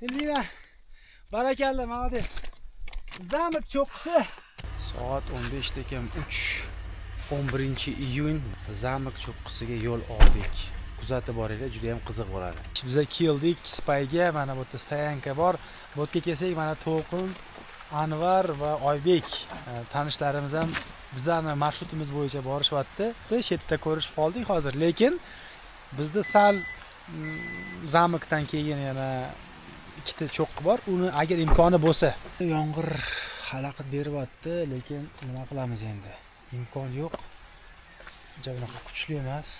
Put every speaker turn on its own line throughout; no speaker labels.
Elvira, barakalla, молодец. Zamok cho'qqisi. Soat 15 ekan, 11-iyun Zamok cho'qqisiga yo'l oldik. Kuzatib boringlar, juda ham qiziq bo'ladi. Biz keldik Spayga, mana bu yerda stoyanka bor. Bu yerga kelsak, mana To'lqin, Anvar va Oybek tanishlarimiz ham bizlarni marshrutimiz bo'yicha borishyapti. Shu yerda ko'rishib qoldik hozir, lekin bizda sal Zamokdan keyin yana ikkita cho'qqi bor. Uni agar imkoni bo'lsa, yomg'ir xalaqit beryapti, lekin nima qilamiz endi? Imkon yo'q. Bunaqa kuchli emas.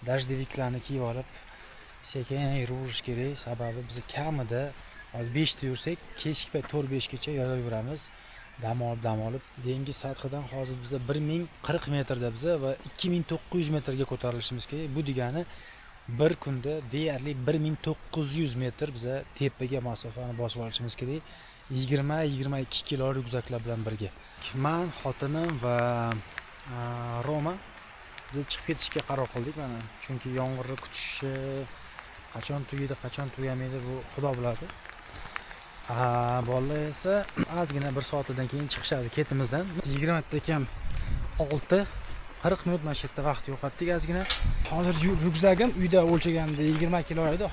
Dajdeviklarni kiyib olib, sekin yurish kerak. Sababi biz kamida 5 ta yursak, kechki payt 4-5 gacha yozaveramiz. Dam olib, dengiz sathidan hozir biz 1040 metrda biz va 2900 metrga ko'tarilishimiz kerak. Bu degani bir kunda deyarli 1900 metr biza tepaga masofani bosib olishimiz kerak. 20-22 kilo ryukzaklar bilan birga. Men, xotinim va Roma biz chiqib ketishga qaror qildik mana. Chunki yomg'irni kutishi qachon tugaydi, qachon tugamaydi bu Xudo biladi. Bolalar esa ozgina 1 soatdan keyin chiqishadi ketimizdan. 20 ta kam 6 40 minut mana shu yerda vaqt yo'qotdik ozgina. Hozir ryukzagim uyda o'lchaganimda 20 kilo edi.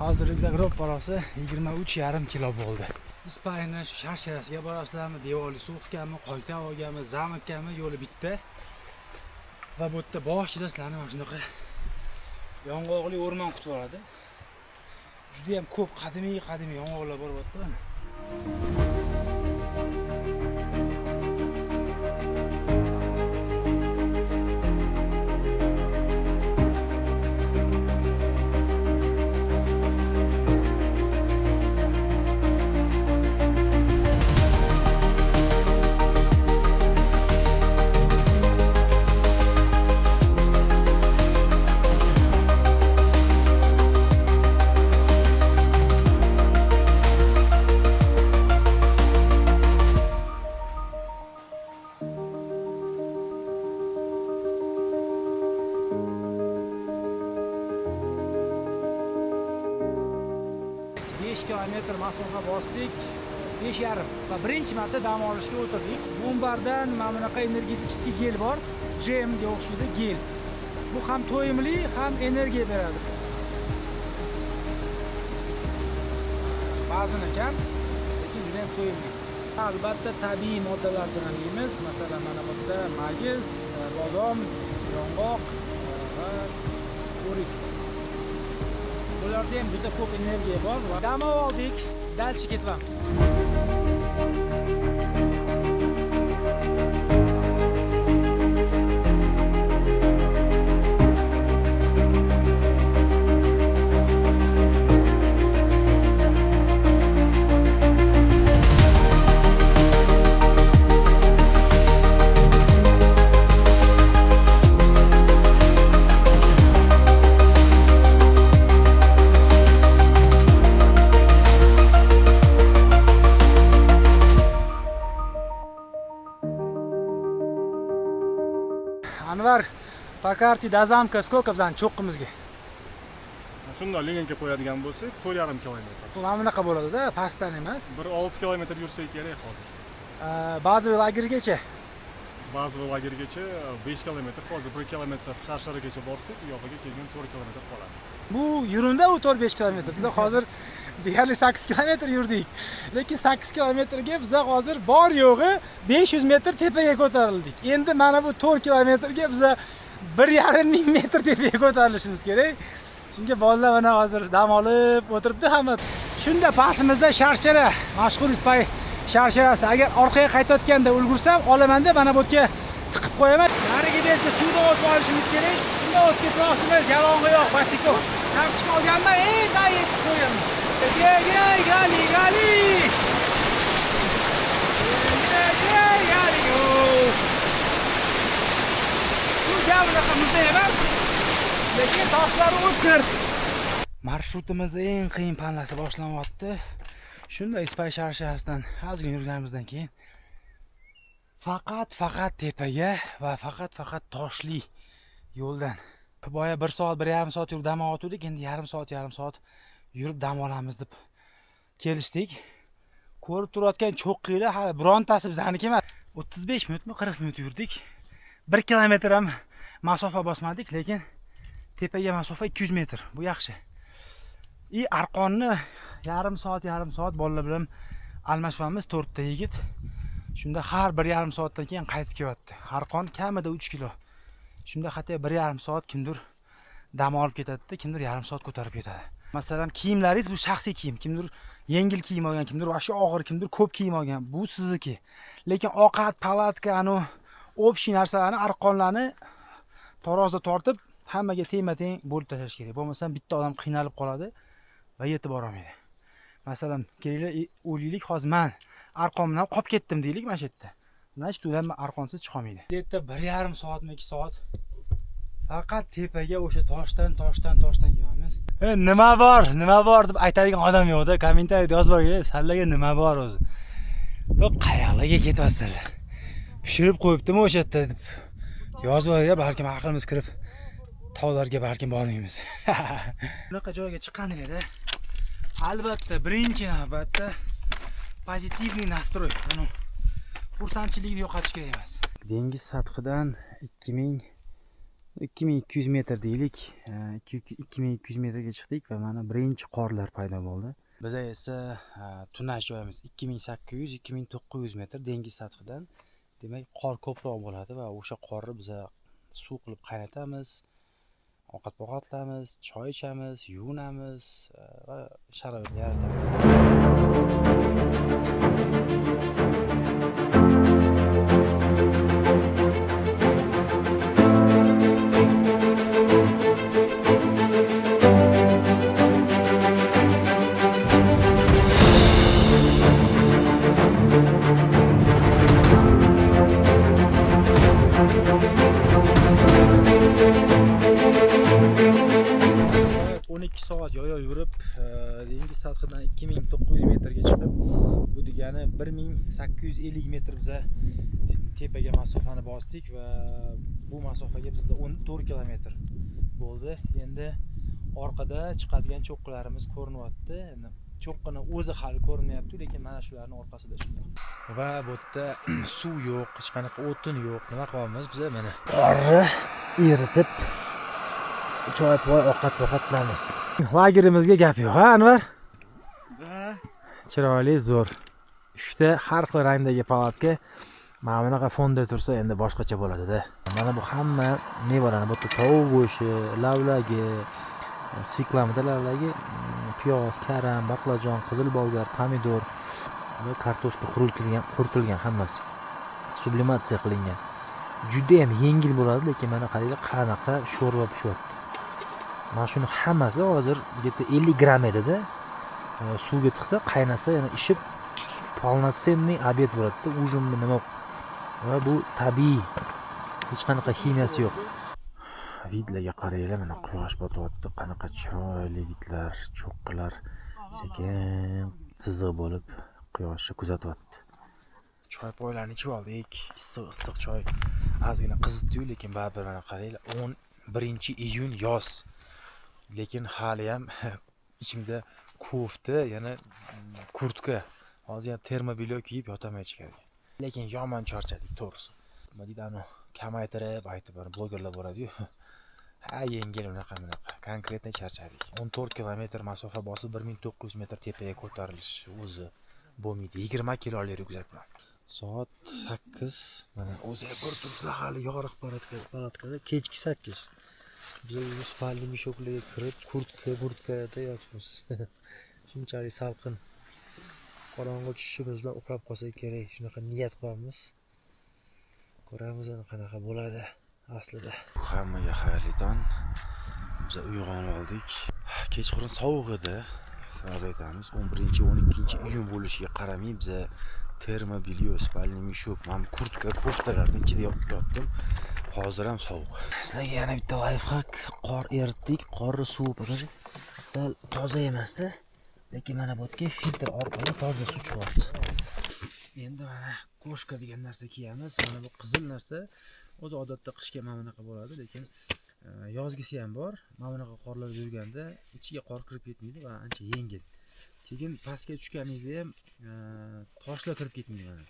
Hozir ryukzak 23,5 kilo bo'ldi. Ispayni shu sharsharasiga borasizlarmi, devoli suxkami, qoyta olganmi, Zamokkami yo'li bitta. Va bu yerda boshida sizlarni mana shunaqa yong'oqli o'rmon kutib oladi. Juda ham ko'p qadimiy yong'oqlar boryapti. Kilometr masofa bosdik, 5,5 va birinchi marta dam olishga o'tirdik. Bombardan mana bunaqa energetik gel bor, GM ga o'xshaydi gel. Bu ham to'yimli, ham energiya beradi. Ba'zini kam, lekin juda ham to'yimli. Albatta tabiiy moddalardan yeymiz, masalan mana bu yerda magiz, bodom, yong'oq va o'rik. Bularda ham juda ko'p energiya bor. Dam oldik, dalchi ketyapmiz. Anvar, по карте до замка сколько bizani cho'qqimizga?
Shunda Leninga qo'yadigan bo'lsak, 4,5 kilometr.
Bu mana bunaqa bo'ladi-da, pastdan emas.
Bir 6 kilometr yursak kerak hozir.
Bazoviy lagergacha.
Bazoviy lagergacha 5 kilometr, hozir 1 kilometr Sharsharaga borsak, u yoqiga kelgan 4 kilometr qoladi.
Bu yurunda u 4-5 kilometr. Biz hozir deyarli 8 kilometr yurdik. Lekin 8 kilometrga biz hozir bor yo'g'i 500 metr tepaga ko'tarildik. Endi mana bu 4 kilometrga biz 1,5 metr tepaga ko'tarilishimiz kerak. Chunki bolalar mana hozir dam olib o'tiribdi hamma. Shunda pastimizda Sharshara, mashhur Ispay sharsharasi. Agar orqaga qaytayotganda ulgursam, olaman-da mana bu yerga tiqib qo'yaman. Narigi betga suvda o'tib olishimiz kerak. Shunda o'tib ketmoqchimiz, yalong'i yo'q, basiko. Ham chiqolganman, dayib qo'yaman. Gali. Bu javlaqa muzda emas, lekin toshlari o'tkir. Marshrutimiz eng qiyin pallasi boshlanyapti. Shunda Ispay sharsharasidan ozgina yurganimizdan keyin faqat tepaga va faqat toshli yo'ldan. Boya 1 soat, 1,5 soat yurib dam oldik, endi yarim soat yurib dam olamiz deb kelishdik. Ko'rib turayotgan cho'qqiylar hali birontasi bizaniki emas. 35 minutmi 40 minut yurdik. 1 kilometr ham masofa bosmadik, lekin tepaga masofa 200 metr. Bu yaxshi. Arqonni yarim soat bolalar bilan almashamiz, 4 ta yigit. Shunda har 1,5 soatdan keyin qaytib kelyapti. Arqon kamida 3 kilo. Shunda xatay 1,5 soat kimdir dam olib ketadi, kimdir yarim soat ko'tarib ketadi. Masalan, kiyimlaringiz bu shaxsiy kiyim. Kimdir yengil kiyim olgan, kimdir vashi og'ir, kimdir ko'p kiyim olgan. Bu sizniki. Lekin ovqat, palatka, общий narsalarni, arqonlarni tarozda tortib, hammaga teng bo'lib tashlash kerak. Bo'lmasa bitta odam qiynalib qoladi va yetib bora olmaydi. Masalan, kelinglar, o'ylaylik, hozir men arqon bilan qolib ketdim deylik mana shu yerda. Значит, ular arqonsiz chiqa olmaydi. Bu yerda 1,5 soatmi 2 soat faqat tepaga o'sha toshdan kelamiz. Nima bor deb aytadigan odam yo'qda. Kommentariyada yozib qo'yinglar, sizlarga nima bor o'zi. Bu qayoqlarga ketyapsizlar? Pishirib qo'yibdimi o'sha yerda deb yozib qo'yinglar, balkim aqlimiz kirib tog'larga balkim bormaymiz. Bunaqa joyga chiqqaningizda albatta birinchi navbatda pozitivniy nastroy, xursandchilikni yo'qotish kerak emas. Dengiz sathidan 2200 metr deylik, 2200 metrga chiqdik va mana birinchi qorlar paydo bo'ldi. Biz esa tunash joyimiz 2800-2900 metr dengiz sathidan. Demak, qor ko'proq bo'ladi va o'sha qorni biz suv qilib qaynatamiz, ovqat-poqatlaymiz, choy ichamiz, yuvinamiz va sharoit yaratamiz. Yo'l yurib, dengiz sathidan 2900 metrga chiqib, bu degani 1850 metr biza tepaga masofani bosdik va bu masofaga bizda 14 kilometr bo'ldi. Endi orqada chiqadigan cho'qqilarimiz ko'rinyapti. Cho'qqini o'zi hali ko'rinmayapti, lekin mana shularning orqasida shunday. Va bu yerda suv yo'q, hech qanaqa o'tin yo'q. Nima qilyapmiz biz? Mana qorni eritib choy poy ovqat-poqatlaymiz. Lagerimizga gap yo'q, ha Anvar? Chiroyli, zo'r. 3 ta har xil rangdagi palatka mana bunaqa fonda tursa endi boshqacha bo'ladi-da. Mana bu hamma mevalarni, bu tovuq go'shti, lavlagi, sviklamida lavlagi, piyoz, karam, baqlajon, qizil bolgar, pomidor va kartoshka quritilgan hammasi. Sublimatsiya qilingan. Juda ham yengil bo'ladi, lekin mana qaranglar qanaqa sho'rva pishyapti. Mana shuni hammasi hozir 50 gram edi-da. Suvga tiqsa, qaynasa, yana ishib polnotsenniy obed bo'ladi-da, ujinmi nima. Va bu tabiiy. Hech qanaqa kimiyasi yo'q. Vidlarga qaranglar, mana quyosh botyapti. Qanaqa chiroyli vidlar, cho'qqilar sekin chiziq bo'lib quyoshni kuzatyapti. Choy poylarni ichib oldik. Issiq choy. Ozgina qizitdi, lekin baribir mana qaranglar, 11-iyun yoz. Lekin hali ham ichimda kofta, yana kurtka, hozir ham termobilyo kiyib yotaman ichkariga. Lekin yomon charchadik, to'g'risi. Nima deydi, kamaytirib aytib blogerlar boradi-yu. Ha, yengil unaqa. Konkretni charchadik. 14 kilometr masofa bosib 1900 metr tepaga ko'tarilish o'zi bo'lmaydi. 20 kilolik ryukzak bilan. Soat 8. Mana o'zi ko'rib turibsizlar, hali yoriq palatkada kechki 8. Biz spalni mishoklarga kirib, kurtkada yotibmiz. Shunchalik salqin. Qorong'i tushishimiz bilan uxlab qolsak kerak. Shunaqa niyat qilamiz. Ko'ramiz qanaqa bo'ladi aslida. Hammaga xayrli tong. Biz uyg'onib oldik. Kechqurun sovuq edi. Sizlarga aytamiz, 11-12-iyun bo'lishiga qaramay biz termobilyo, spalni mishok, men kurtka, koftalarning ichida yotdim. Hozir ham sovuq. Sizlarga yana bitta lifehack, qor eritdik, qorni suvi sal toza emasdi, lekin mana bu yerga filtr orqali toza suv chiqyapti. Endi mana koshka degan narsa kiyamiz. Mana bu qizil narsa o'zi odatda qishga mana bunaqa bo'ladi, lekin yozgisi ham bor. Mana bunaqa qorlar yurganda ichiga qor kirib ketmaydi va ancha yengil. Keyin pastga tushganingizda ham toshlar kirib ketmaydi.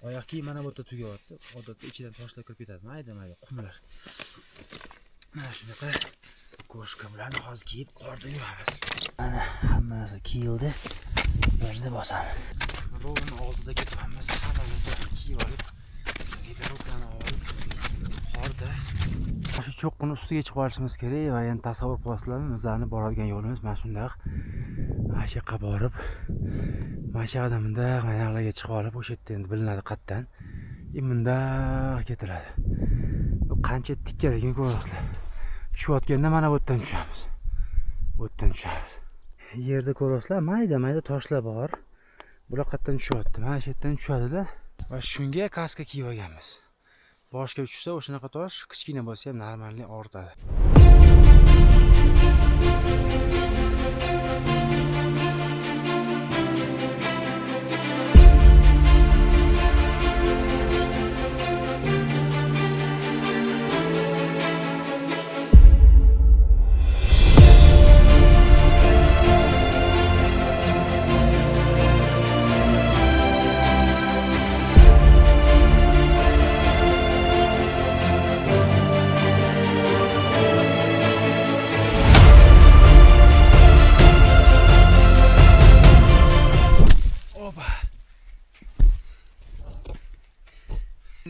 Oyoq kiyim mana bu yerda tugayapti. Odatda ichidan toshlar kirib ketadi. Mayda qumlar. Mana shunaqa ko'shka bilan hozir kiyib qorda yuramiz. Mana hamma narsa kiyildi. Endi bosamiz. Rovni oldida ketamiz. Hammamizni kiyib olib, videolarni olib, qorda shu cho'qqini ustiga chiqib olishimiz kerak va endi tasavvur qilasizlarmi, bizlarni boradigan yo'limiz mana shunday. Mana shu yoqqa borib, mana shu yerdan bunday maydalarga chiqib olib, o'sha yerda endi bilinadi qatdan. Bunday ketiladi. Bu qancha tikkaligini ko'rasizlar. Tushayotganda mana bu yerdan tushamiz. Bu yerdan tushamiz. Yerda ko'rasizlar, mayda toshlar bor. Bular qatdan tushyapti. Mana shu yerdan tushadi-da. Va shunga kaska kiyib olganmiz. Boshga tushsa o'shanaqa tosh kichkina bo'lsa ham normalniy ortadi.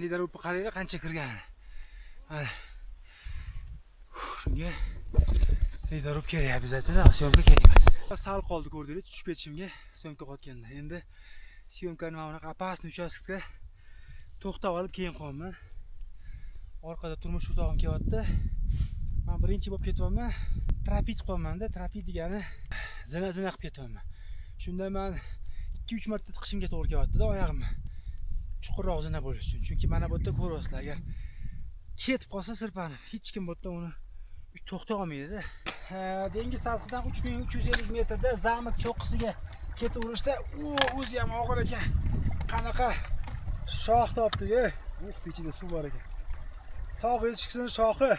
Lider o'pi qaraylar qancha kirgan. Mana. Shunga lider o'p kerak обязательно, syomka kerak. Sal qoldi ko'rdinglar, tushib ketishimga syomka qotganda. Endi syomkani mana bunaqa opasniy uchastkada to'xtab olib keyin qo'yaman. Orqada turmush o'rtog'im kelyapti. Men birinchi bo'lib ketyapman. Trapit qo'yaman-da, trapit degani zina qilib ketyapman. Shunda men 2-3 marta tiqishimga to'g'ri kelyapti-da oyog'imni. Chuqurroq zina bo'lish uchun. Chunki mana bu yerda ko'rasizlar, agar ketib qolsa sirpanib, hech kim bu yerda uni to'xtay olmaydi-da. Dengiz sathidan 3350 metrda zamok cho'qqisiga ketaverishda, o'zi ham og'ir ekan. Qanaqa shox topdi-ku. Ichida suv bor ekan. Tog' echkisining shoxi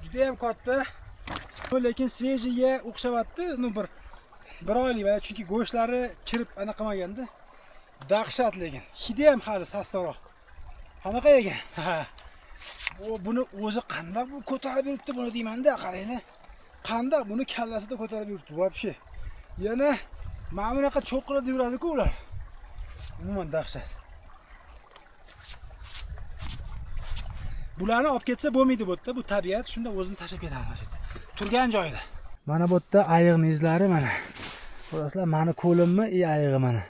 juda ham katta. Lekin svejiga o'xshabatdi, bir oylik, chunki go'shtlari chirib anaqa qilmaganda. Dahshat lekin. Hidi ham hali sassaroq. Qanaqa ekan? Buni o'zi qanday bu ko'tarib yuribdi buni deyman-da, qaranglar. Qanday buni kallasida ko'tarib yuribdi, вообще. Yana mana bunaqa cho'qirib yuradi-ku ular. Umuman dahshat. Bularni olib ketsa bo'lmaydi bu yerda, bu tabiat, shunda o'zini tashlab ketadi mana shu yerda. Turgan joyida. Mana bu yerda ayiqning izlari mana. Ko'rasizlar, mana ko'limmi, ayig'i mana.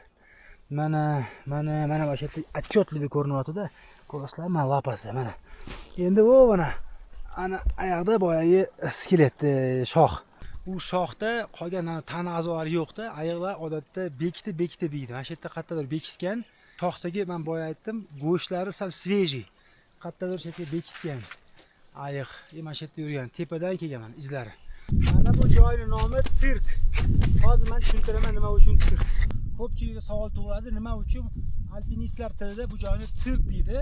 Mana o'sha yerda отчетливый ko'rinyapti-da. Ko'rasizlar, mana lapasi mana. Endi ana oyoqda boyagi skeletni shox. U shoxda qolgan tana a'zolari yo'q-da. Ayiqlar odatda bekitib yeydi. Mana shu yerda qattadir bekitgan. Shoxdagi men boya aytdim, go'shtlari sal svejiy. Qattadir shu yerga bekitgan. Ayiq, mana shu yerda yurgan, tepadan kelgan izlari. Mana bu joyning nomi sirk. Hozir men tushuntiraman nima uchun sirk. Ko'pchilikga savol tug'iladi, nima uchun alpinistlar tilida bu joyni sirk deydi.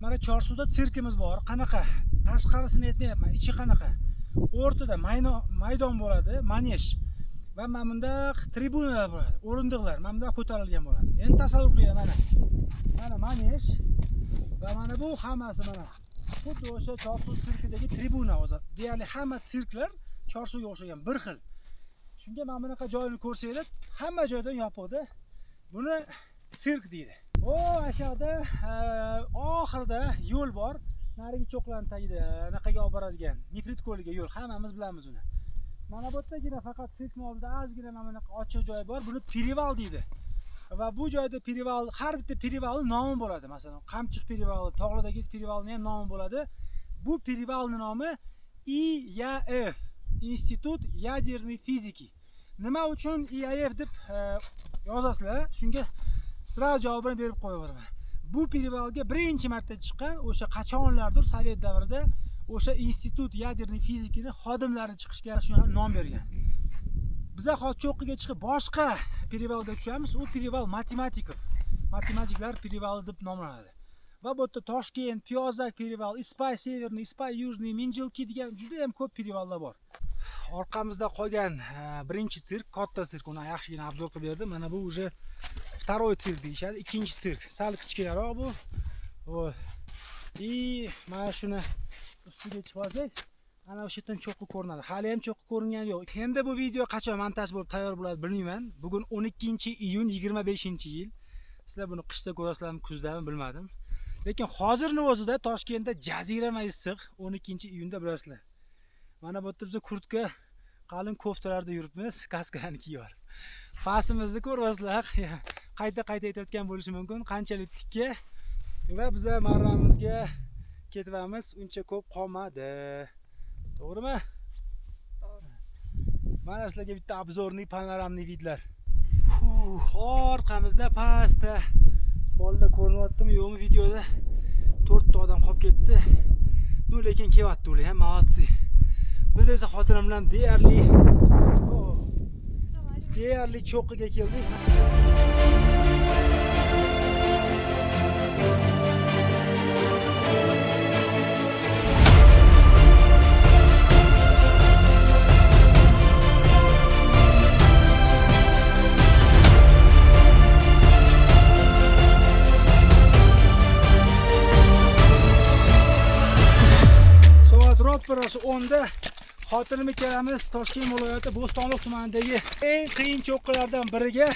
Mana Chorsuvda sirkimiz bor. Qanaqa? Tashqarisini aytmayapman, ichi qanaqa? O'rtada maydon bo'ladi, manej. Va mana bundaq tribunalar bo'ladi, o'rindiqlar, mana bundaq ko'tarilgan bo'ladi. Endi tasavvur qiling mana manej va mana bu hammasi mana. Xuddi o'sha Chorsuv sirkidagi tribuna o'zi. Deyarli hamma sirklar Chorsuvga o'xshagan bir xil. Shunga mana bunaqa joyni ko'rsanglar, hamma joydan yopiqda. Buni sirk deydi. Aşağıda oxirida yo'l bor. Narigi cho'qlarning tagida anaqaga olib boradigan Nefrit ko'liga yo'l. Hammamiz bilamiz uni. Mana bu yerdagina faqat sirkning oldida ozgina mana bunaqa ochiq joy bor. Buni Perival deydi. Va bu joyda Perival, har bitta Perivalning nomi bo'ladi. Masalan, Qamchiq Perivali, Tog'lardagi Perivalning ham nomi bo'ladi. Bu Perivalning nomi IYF, Institut Ядерной fiziki. Nima uchun IYF deb yozasizlar? Shunga sira javobini berib qo'yaveraman. Bu Perivalga birinchi marta chiqqan o'sha qachonlardir Sovet davrida o'sha Institut Ядерной fizikini xodimlari chiqishga shunga nom bergan. Biza hozir cho'qqiga chiqib boshqa Perivalga tushamiz. U Perival matematiklar Perivali deb nomlanadi. Va bu yerda Toshkent, Piyozak Perival, Ispay Severniy, Ispay Yujniy, Minjilki degan juda ham ko'p Perivallar bor. Orqamizda qolgan birinchi sirk, katta sirk, uni yaxshigina obzor qilib berdim. Mana bu уже второй sirk deyishadi, ikkinchi sirk. Sal kichkinaroq bu. Voy. Mana shuni ustiga chiqib olsak, ana o'sha yerdan cho'qqi ko'rinadi. Hali ham cho'qqi ko'ringani yo'q. Endi bu video qachon montaj bo'lib tayyor bo'ladi bilmayman. Bugun 12-iyun 25-yil. Sizlar buni qishda ko'rasizlarmi, kuzdami bilmadim. Lekin hozirning o'zida Toshkentda jazirama issiq, 12-iyunda bilasizlar. Mana bu yerda biz kurtka, qalin koftalarda yuribmiz, kaskalarni kiyib olib. Fasimizni ko'ryapsizlar. Qayta aytayotgan bo'lishi mumkin, qanchalik tikka. Va biz marramizga ketyapmiz, uncha ko'p qolmadi. To'g'rimi? To'g'ri. Mana sizlarga bitta obzorniy panoramniy vidlar. Orqamizda pastda bolalar ko'rinyaptimi yo'qmi videoda? 4 ta odam qolib ketdi. Lekin kelyapti ular ham, молодцы. Biz esa xotinim bilan deyarli cho'qqiga keldik. Ro'parasi 10da xotinim ikkalamiz Toshkent viloyati Bo'stonliq tumanidagi eng qiyin cho'qqilardan biriga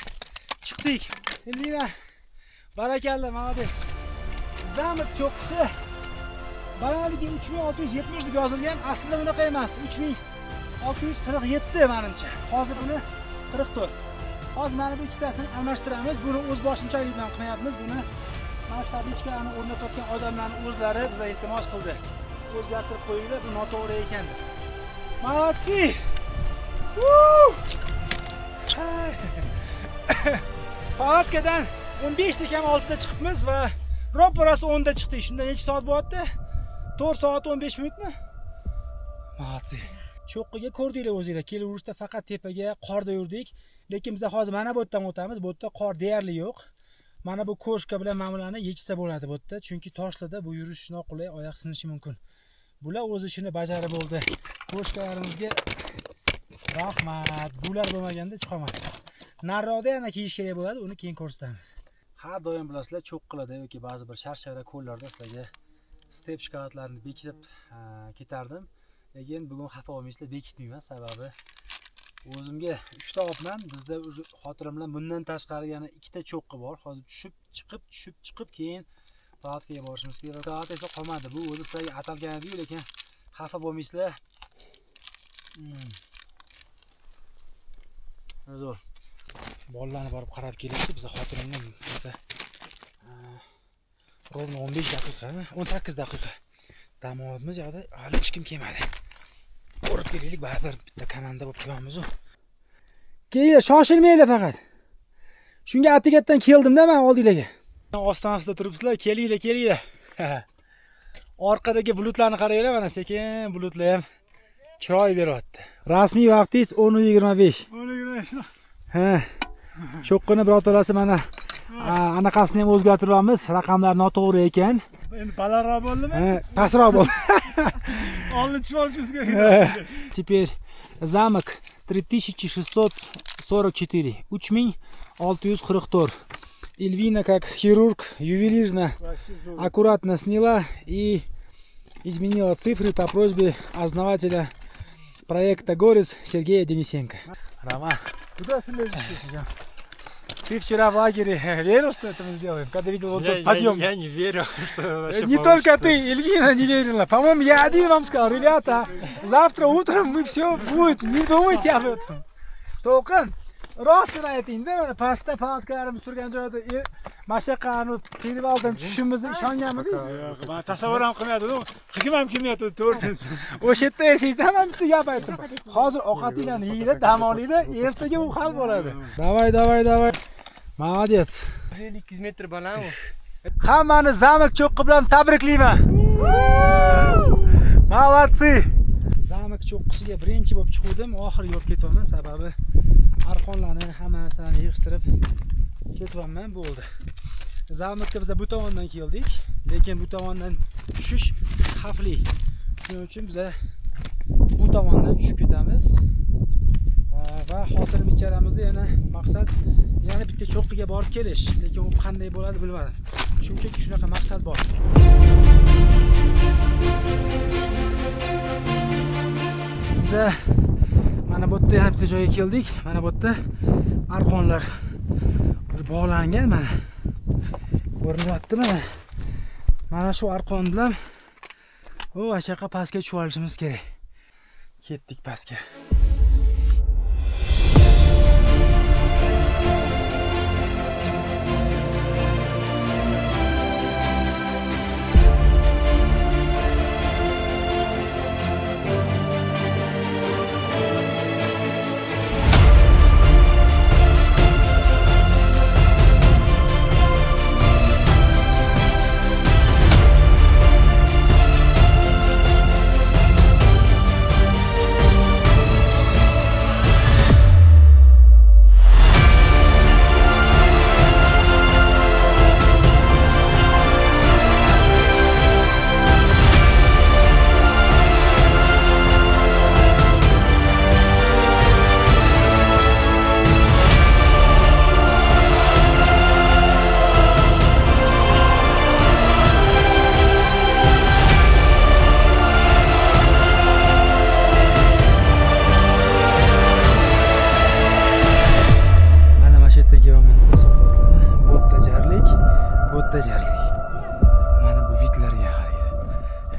chiqdik. Elina, barakalla, молодец. Zamok cho'qqisi balandligi 3670 deb yozilgan, aslida bunaqa emas. 3647 menimcha. Hozir buni 44. Hozir mana bu ikkitasini almashtiramiz. Buni o'z boshimchalik bilan qilmayapmiz. Buni mana shu tablichkani o'rnatayotgan odamlarning o'zlari bizga iltimos qildi. O'zgartirib qo'yinglar, bu noto'g'ri ekan. Молодцы! Palatkadan 15 ta kam oltida chiqibmiz va ro'parasi 10da chiqdik. Shunda necha soat bo'lyapti? 4 soat 15 minutmi? Молодцы! Cho'qqiga ko'rdinglar o'zinglar. Kelishda faqat tepaga qorda yurdik, lekin biz hozir mana bu yerdan o'tamiz. Bu yerda qor deyarli yo'q. Mana bu ko'shka bilan ma'mulani yechsa bo'ladi bu yerda, chunki toshlarda bu yurish noqulay, oyoq sinishi mumkin. Bular o'z ishini bajarib bo'ldi. Ko'shkalarimizga rahmat. Bular bo'lmaganda chiqolmaydi. Nariroqda yana kiyish kerak bo'ladi, uni keyin ko'rsatamiz. Har doim bilasizlar, cho'qqilarda yoki ba'zi bir shar-shara ko'llarda sizlarga step shikoyatlarini bekitib ketardim. Lekin bugun xafa olmaysizlar, bekitmayman, sababi o'zimga 3 ta olibman. Bizda xotirim bilan bundan tashqari yana 2 ta cho'qqi bor. Hozir tushib chiqib keyin palatkaga borishimiz kerak. Soat esa qolmadi. Bu o'zi sizlarga atalgan edi, lekin xafa bo'lmaysizlar. Zo'r. Bolalarni borib qarab kelaylik. Biz xotirimni bitta rovno 15 daqiqa, 18 daqiqa dam olibmiz. Yo'qda hali hech kim kelmadi. Ko'rib kelaylik, baribir bitta komanda bo'lib kelamiz. Kelinglar, shoshilmanglar faqat. Shunga atigatdan keldim-da men oldinglarga. Ostonasida turibsizlar, kelinglar. Orqadagi bulutlarni qaranglar, mana sekin bulutlar ham chiroy beryapti. Rasmiy vaqtingiz 10:25.
10:25.
Ha. Cho'qqini birortalasi mana anaqasini ham o'zgartiramiz. Raqamlar noto'g'ri ekan.
Endi balandroq bo'ldimi?
Ha, pastroq bo'ldi.
Oldin tushib olishimiz kerak.
Теперь замок 3644, 3644. Эльвина, как хирург, ювелирно, аккуратно сняла и изменила цифры по просьбе основателя проекта «Горец» Сергея Денисенко. Роман,
Куда слезешь?
ты вчера в лагере верил, что это мы сделаем? Когда видел вот тот подъем?
Я не верю, что вообще
Не только ты, Эльвина не верила. По-моему, я один вам сказал, ребята, завтра утром мы все будет, не думайте об этом. To'lqin, rostini ayting-da, mana pastda palatkalarimiz turgan joyda mashaqqani terib oldim, tushishimizni ishonganmidingiz?
Yo'q, men tasavvur ham qilmadim. Hikm ham kelmayapti, to'g'risi.
O'sha yerda esingizdan ham bitta gap aytdim. Hozir ovqatinglarni yeyinglar, dam olinglar, ertaga u hal bo'ladi. Davay. Молодец.
200 metr baland u.
Hammani zamok cho'qqi bilan tabriklayman. Молодцы. Zamok cho'qqisiga birinchi bo'lib chiqdim, oxirgi bo'lib ketyapman, sababi arqonlarni hammasini yig'ishtirib ketyapman, bo'ldi. Zamokka biz bu tomondan keldik, lekin bu tomondan tushish xavfli. Shuning uchun biz bu tomondan tushib ketamiz. Va xotinim ikkalamizda yana maqsad yana bitta cho'qqiga borib kelish, lekin u qanday bo'ladi bilmadim. Shunchaki shunaqa maqsad bor. Biz mana bu yerda yana bitta joyga keldik. Mana bu yerda arqonlar bog'langan mana. Ko'rinyapti mana. Mana shu arqon bilan ashaqa pastga tushib olishimiz kerak. Ketdik pastga.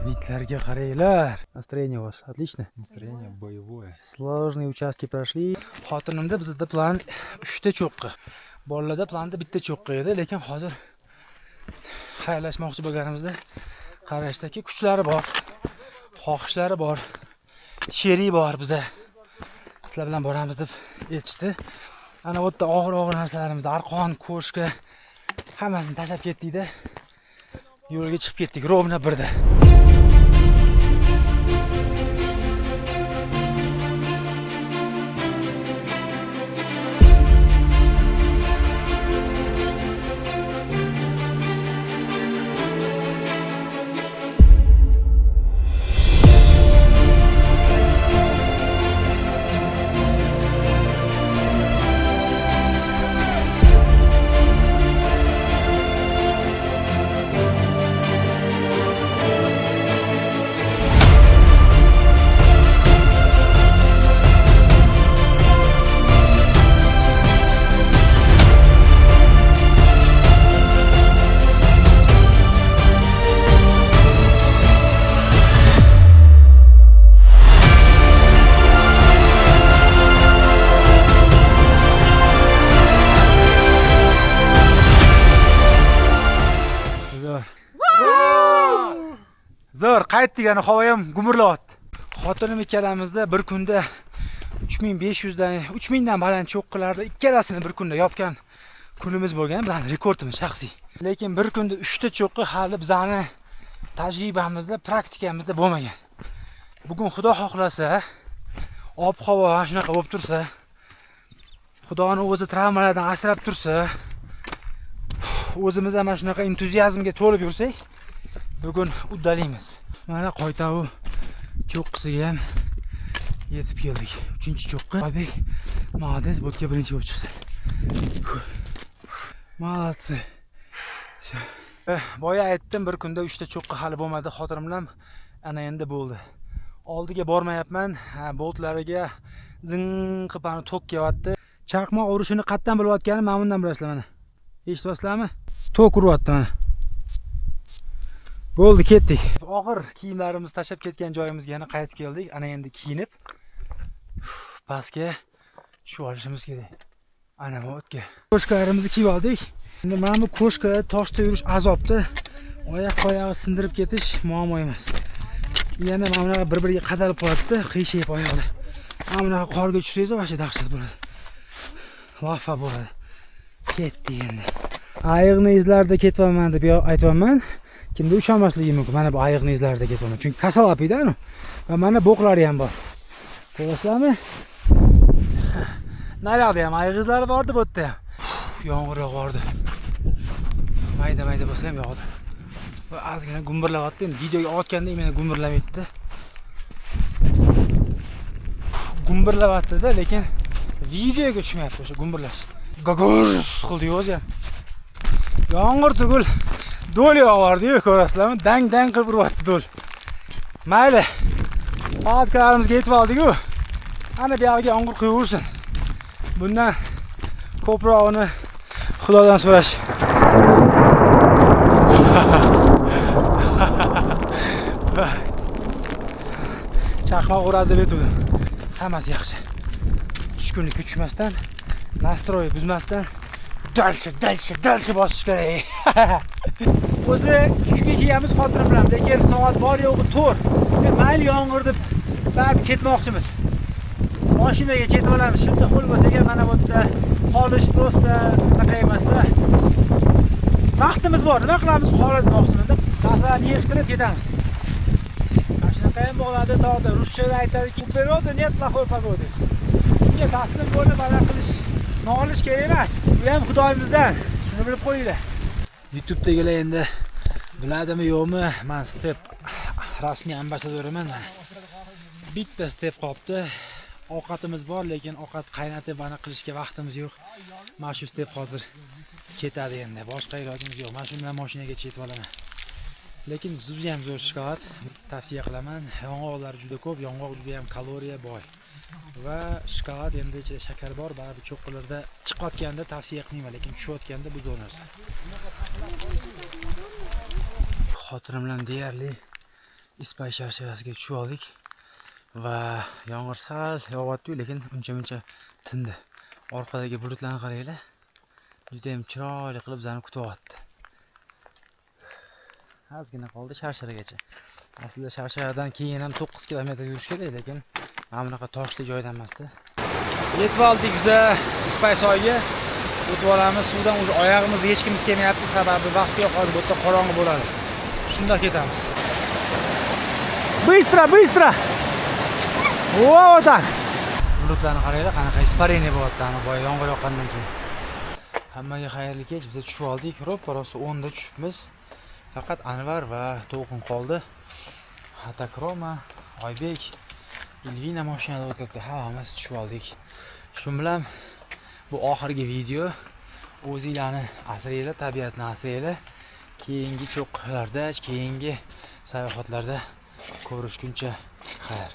Vitlarga qaranglar. Настроение у вас отлично?
Настроение боевое.
Сложные участки прошли. Xotinimda bizda plan 3 ta cho'qqi. Bolalarda planda bitta cho'qqi edi, lekin hozir xayrlashmoqchi bo'lganimizda qarashdaki kuchlari bor, xohishlari bor, sherik bor biza. Sizlar bilan boramiz deb aytishdi. Ana bu yerda og'ir narsalarimizni, arqon, ko'shka hammasini tashlab ketdik-da. Yo'lga chiqib ketdik rovna birda. Zo'r, qaytdik, ana havo ham gumurlayapti. Xotinim ikkalamizda bir kunda 3500 dan 3000 dan baland cho'qqilarda ikkalasini bir kunda yopgan kunimiz bo'lgan, bizning rekordimiz shaxsiy. Lekin bir kunda 3 ta cho'qqi hali bizning tajribamizda, praktikamizda bo'lmagan. Bugun Xudo xohlasa, ob-havo shunaqa bo'lib tursa, Xudoning o'zi travmalardan asrab tursa, o'zimiz ham shunaqa entuziazmga to'lib yursak, bugun uddalaymiz. Mana Qoytavu cho'qqisiga ham yetib keldik. 3-cho'qqi. Oybek, молодец, bo'tga birinchi bo'lib chiqdi. Молодцы. Boya aytdim, bir kunda 3 ta cho'qqi hali bo'lmadi. Xotirim bilan ana endi bo'ldi. Oldiga bormayapman. Boltlariga zing qilib tok kelyapti. Chaqmoq urishini qatdan bilayotganim men bundan bilasizlar mana. Eshityapsizlarmi? Tok uryapti mana. Bo'ldi, ketdik. Og'ir kiyimlarimizni tashlab ketgan joyimizga yana qaytib keldik. Ana endi kiyinib pastga tushib olishimiz kerak. Ana bu o'tga. Ko'shkalarimizni kiyib oldik. Endi mana bu ko'shka toshda yurish azobda. Oyoq-oyog'i sindirib ketish muammo emas. Yana mana bunaqa bir-biriga qadalib qoladi, qiyshayib oyoqlar. Mana bunaqa qorga tushsangiz, vaqti dahshat bo'ladi. Lafa bo'ladi. Ketdik endi. Ayiqni izlarida ketyapman deb aytayapman. Kimda ucholmasligi mumkin. Mana bu ayiqni izlarida ketyapman. Chunki kasal apida-ku. Va mana bo'qlari ham bor. Ko'rasizlarmi? Naryoqda ham ayiq izlari bordi, bu yerda ham. Yomg'ir yog'ardi. Mayda-mayda bo'lsa ham yog'di. Va ozgina gumburlayapti. Endi videoga otganda meni gumburlamaydi. gumburlayapti-da, lekin videoga tushmayapti o'sha gumburlash. Gogurs qildi o'zi ham. Yomg'ir tugul do'l yog'ardi-yu, ko'rasizlarmi? Dang qilib uryapti do'l. Mayli. Palatkarimizga yetib oldik-ku. Ana bu yerga yomg'ir quyursin. Bundan ko'prog'ini Xudodan so'rash. Chaqmoq uradi deb aytdim. Hammasi yaxshi. Tushkunlikka tushmasdan, nastroy buzmasdan dalcha bosish kerak. O'zi tushga kelganmiz xotirim bilan, lekin soat bor yo'g'i 4. Mayli yomg'ir deb baribir ketmoqchimiz. Mashinaga yetib olamiz. Shunda qo'l bo'lsa ham mana bu yerda qolish prosta anaqa emasda. Vaqtimiz bor, nima qilamiz qolmoqchimiz deb narsalarni yig'ishtirib ketamiz. Shunaqa ham bo'ladi, tog'da ruschada aytadiki, "Природа нет плохой погоды". Bunga taslim bo'lib bana qilish, nolish kerak emas. Bu ham Xudoyimizdan. Shuni bilib qo'yinglar. YouTube'dagilar endi biladimi yo'qmi? Men Step rasmiy ambasadoriman. Bitta Step qolibdi. Ovqatimiz bor, lekin ovqat qaynatib bana qilishga vaqtimiz yo'q. Mana shu Step hozir ketadi endi. Boshqa ilojimiz yo'q. Men shundan mashinaga yetib olaman. Lekin juda ham zo'r shokolad, tavsiya qilaman. Yong'oqlar juda ko'p, yong'oq juda ham kaloriya boy. Va shokolad endi ichida shakar bor, baribir cho'qqilarda chiqayotganda tavsiya qilmayman, lekin tushayotganda bu zo'r narsa. Xotirim bilan deyarli Ispay sharsharasiga tushib oldik va yomg'ir sal yog'yapti, lekin uncha-muncha tindi. Orqadagi bulutlarni qaranglar. Juda ham chiroyli qilib bizani kutyapti. Ozgina qoldi Sharsharagacha. Aslida Sharsharadan keyin ham 9 kilometr yurish kerak, lekin mana bunaqa toshli joydan emasda. Yetib oldik biz Ispay soyiga. O'tib olamiz. Suvdan o'zi oyog'imizni hechkimiz kelmayapti, sababi vaqt yo'q, hozir bu yerda qorong'i bo'ladi. Shunda ketamiz. Bыстро! Voy, так. Bulutlarni qaranglar, qanaqa ispareniya bo'lyapti, ana boya yomg'ir yoqqandan keyin. Hammaga xayrli kech. Biz tushib oldik. Ro'parosi 10 da tushibmiz. Faqat Anvar va To'lqin qoldi. Atakroma, Oybek, Ilvina mashinada o'tiribdi. Hammamiz tushib oldik. Shu bilan bu oxirgi video. O'zinglarni asranglar, tabiatni asranglar. Keyingi cho'qqilarda, keyingi sayohatlarda ko'rishguncha xayr.